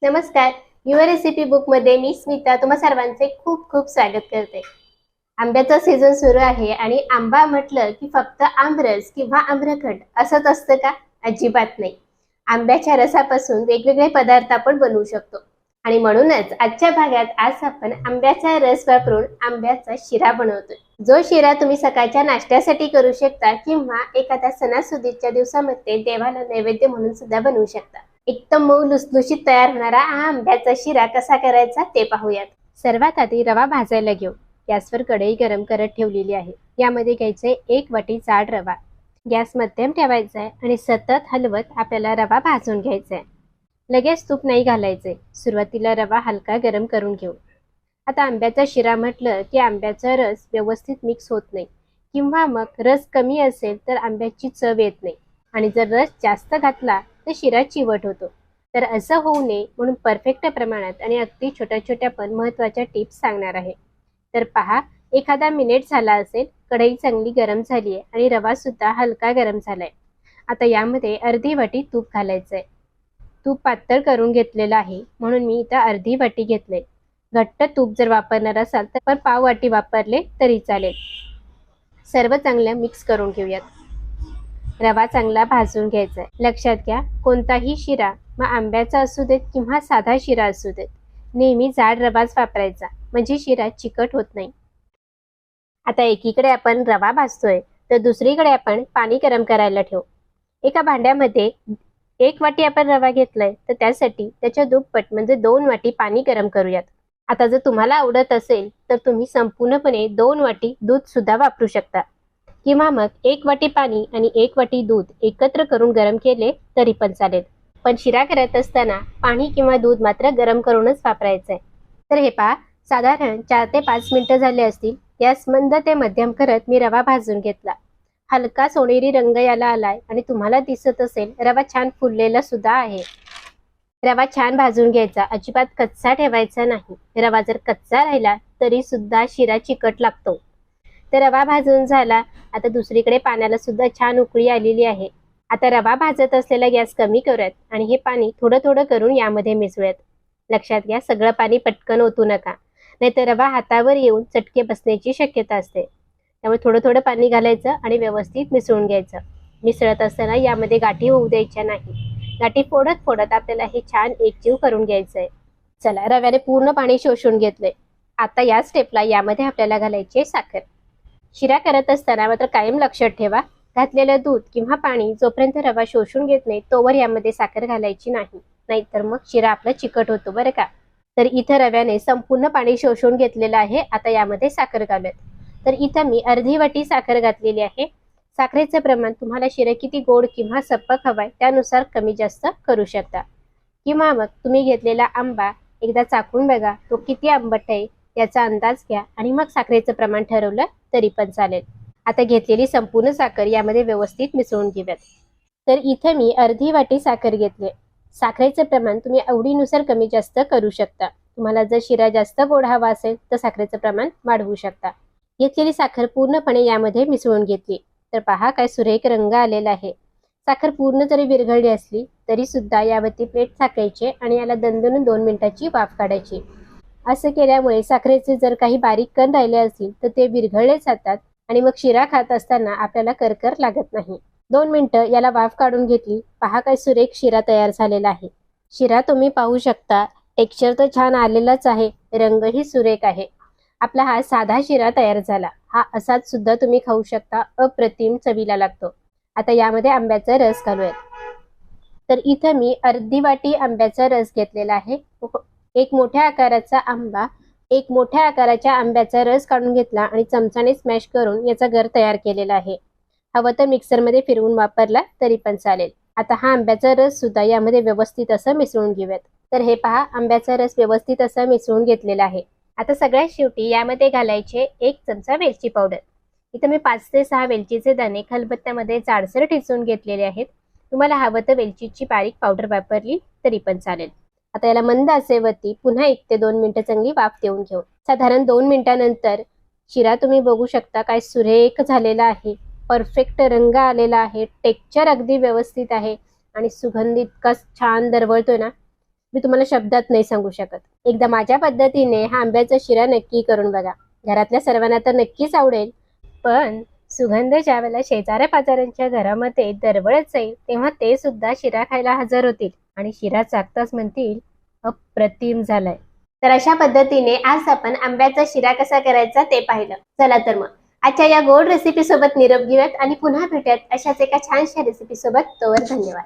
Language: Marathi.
नमस्कार. युअर रेसिपी बुक मध्ये मी स्मिता तुम्हा सर्वांचे खूप खूप स्वागत करते. आंब्याचा सीझन सुरू आहे आणि आंबा म्हटलं की फक्त आमरस किंवा आम्रखंड असंच असतं का? अजिबात नाही. आंब्याच्या रसापासून वेगवेगळे पदार्थ आपण बनवू शकतो आणि म्हणूनच आजच्या भागात आज आपण आंब्याचा रस वापरून आंब्याचा शिरा बनवतोय. जो शिरा तुम्ही सकाळच्या नाश्त्यासाठी करू शकता किंवा एखाद्या सणासुदीच्या दिवसामध्ये देवाला नैवेद्य म्हणून सुद्धा बनवू शकता. एकदम मऊ लुसलुशीत तयार होणारा हा आंब्याचा शिरा कसा करायचा ते पाहूयात. सर्वात आधी रवा भाजायला घेऊ. गॅसवर कढई गरम करत ठेवलेली आहे. यामध्ये घ्यायचे 1 वाटी जाड रवा. गॅस मध्यम ठेवायचा आहे आणि सतत हलवत आपल्याला रवा भाजून घ्यायचा आहे. लगेच तूप नाही घालायचे. सुरुवातीला रवा हलका गरम करून घेऊ. आता आंब्याचा शिरा म्हटलं की आंब्याचा रस व्यवस्थित मिक्स होत नाही किंवा मग रस कमी असेल तर आंब्याची चव येत नाही आणि जर रस जास्त घातला तर शिरा चिवट होतो. तर असं होऊ नये म्हणून परफेक्ट प्रमाणात आणि अगदी छोट्या छोट्या पण महत्त्वाच्या टिप्स सांगणार आहे. तर पहा, एखादा मिनिट झाला असेल, कढई चांगली गरम झाली आहे आणि रवा सुद्धा हलका गरम झालाय. आता यामध्ये अर्धी वाटी तूप घालायचं आहे. तूप पातळ करून घेतलेलं आहे म्हणून मी इथं अर्धी वाटी घेतले. घट्ट तूप जर वापरणार असाल तर पाव वाटी वापरले तरी चालेल. सर्व चांगलं मिक्स करून घेऊयात. रवा चांगला भाजून घ्यायचा आहे. लक्षात घ्या, कोणताही शिरा मग आंब्याचा असू देत किंवा साधा शिरा असू देत, नेहमी जाड रवाच वापरायचा म्हणजे शिरा चिकट होत नाही. आता एकीकडे आपण रवा भाजतोय तर दुसरीकडे आपण पाणी गरम करायला ठेवू. एका भांड्यामध्ये 1 वाटी आपण रवा घेतलाय तर त्यासाठी त्याच्या दुप्पट म्हणजे 2 वाटी पाणी गरम करूयात. आता जर तुम्हाला आवडत असेल तर तुम्ही संपूर्णपणे 2 वाटी दूध सुद्धा वापरू शकता किंवा मग 1 वाटी पाणी आणि 1 वाटी दूध एकत्र करून गरम केले तरी पण चालेल. पण शिरा करत असताना पाणी किंवा दूध मात्र गरम करूनच वापरायचं आहे. तर हे पहा, साधारण 4 ते 5 मिनिटं झाले असतील. गॅस मंद ते मध्यम करत मी रवा भाजून घेतला. हलका सोनेरी रंग याला आलाय आणि तुम्हाला दिसत असेल रवा छान फुललेला सुद्धा आहे. रवा छान भाजून घ्यायचा, अजिबात कच्चा ठेवायचा नाही. रवा जर कच्चा राहिला तरी सुद्धा शिरा चिकट लागतो. तर रवा भाजून झाला. आता दुसरीकडे पाण्याला सुद्धा छान उकळी आलेली आहे. आता रवा भाजत असलेला गॅस कमी करूयात आणि हे पाणी थोडं थोडं करून यामध्ये मिसळूयात. लक्षात घ्या, सगळं पाणी पटकन ओतू नका, नाहीतर रवा हातावर येऊन चटके बसण्याची शक्यता असते. त्यामुळे थोडं थोडं पाणी घालायचं आणि व्यवस्थित मिसळून घ्यायचं. मिसळत असताना यामध्ये गाठी होऊ द्यायच्या नाही. गाठी फोडत फोडत आपल्याला हे छान एकजीव करून घ्यायचंय. चला, रव्याने पूर्ण पाणी शोषून घेतलंय. आता या स्टेपला यामध्ये आपल्याला घालायची साखर. शिरा करत असताना मात्र कायम लक्षात ठेवा, घातलेलं दूध किंवा पाणी जोपर्यंत रवा शोषून घेत नाही तोवर यामध्ये साखर घालायची नाही, नाहीतर मग शिरा आपला चिकट होतो बरं का. तर इथं रव्याने संपूर्ण पाणी शोषून घेतलेलं आहे. आता यामध्ये साखर घालूयात. तर इथं मी अर्धी वाटी साखर घातलेली आहे. साखरेचं प्रमाण तुम्हाला शिरा किती गोड किंवा सपक हवाय त्यानुसार कमी जास्त करू शकता. किंवा मग तुम्ही घेतलेला आंबा एकदा चाखून बघा, तो किती आंबट आहे याचा अंदाज घ्या आणि मग साखरेचं प्रमाण ठरवलं तरी पण चालेल. आता घेतलेली संपूर्ण साखर यामध्ये व्यवस्थित मिसळून घेऊयात. तर इथं मी अर्धी वाटी साखर घेतली. साखरेचं प्रमाण तुम्ही आवडीनुसार कमी जास्त करू शकता. तुम्हाला जर शिरा जास्त गोड हवा असेल तर साखरेचं प्रमाण वाढवू शकता. घेतलेली साखर पूर्णपणे यामध्ये मिसळून घेतली. तर पहा, काय सुरेख रंग आलेला आहे. साखर पूर्ण जरी विरघळली असली तरी सुद्धा यावरती प्लेट टाकायचे आणि याला दणदणून 2 मिनिटाची वाफ काढायची. असं केल्यामुळे साखरेचे जर काही बारीक कण राहिले असतील तर ते विरघळले जातात आणि मग शिरा खात असताना आपल्याला करकर लागत नाही. 2 मिनिटं याला वाफ काढून घेतली. पहा, काय सुरेख शिरा तयार झालेला आहे. शिरा तुम्ही पाहू शकता, टेक्स्चर तर छान आलेलाच आहे, रंगही सुरेख आहे. आपला हा साधा शिरा तयार झाला. हा असाच सुद्धा तुम्ही खाऊ शकता, अप्रतिम चवीला लागतो. आता यामध्ये आंब्याचा रस घालूयात. तर इथं मी अर्धी वाटी आंब्याचा रस घेतलेला आहे. एक मोठ्या आकाराच्या आंब्याचा रस काढून घेतला आणि चमचाने स्मॅश करून याचा गर तयार केलेला आहे. हवं तर मिक्सरमध्ये फिरवून वापरला तरी पण चालेल. आता हा आंब्याचा रस सुद्धा यामध्ये व्यवस्थित असं मिसळून घेऊयात. तर हे पहा, आंब्याचा रस व्यवस्थित असा मिसळून घेतलेला आहे. आता सगळ्यात शेवटी यामध्ये घालायचे 1 चमचा वेलची पावडर. इथं मी 5 ते 6 वेलचीचे दाणे खलबत्त्यामध्ये जाडसर ठिसून घेतलेले आहेत. तुम्हाला हवं तर वेलचीची बारीक पावडर वापरली तरी पण चालेल. आता याला मंद आचेवरती पुन्हा 1 ते 2 मिनिटं चांगली वाफ देऊन घेऊ. साधारण 2 मिनिटांनंतर शिरा तुम्ही बघू शकता, काय सुरेख झालेला आहे. परफेक्ट रंग आलेला आहे. टेक्स्चर अगदी व्यवस्थित आहे आणि सुगंध इतका छान दरवळतोय ना. मी तुम्हाला शब्दात नाही सांगू शकत. एकदा माझ्या पद्धतीने हा आंब्याचा शिरा नक्की करून बघा. घरातल्या सर्वांना तर नक्कीच आवडेल. पण सुगंध ज्यावेळेला शेजाऱ्या पाजाऱ्यांच्या घरामध्ये दरवळत जाईल तेव्हा ते सुद्धा शिरा खायला हजर होतील आणि शिरा चाकताच म्हणतील, अप्रतिम झालाय. तर अशा पद्धतीने आज आपण आंब्याचा शिरा कसा करायचा ते पाहिलं. चला तर मग आजच्या या गोड रेसिपी सोबत निरोप घेऊयात आणि पुन्हा भेटूयात अशाच एका छानशा रेसिपी सोबत. तोवर धन्यवाद.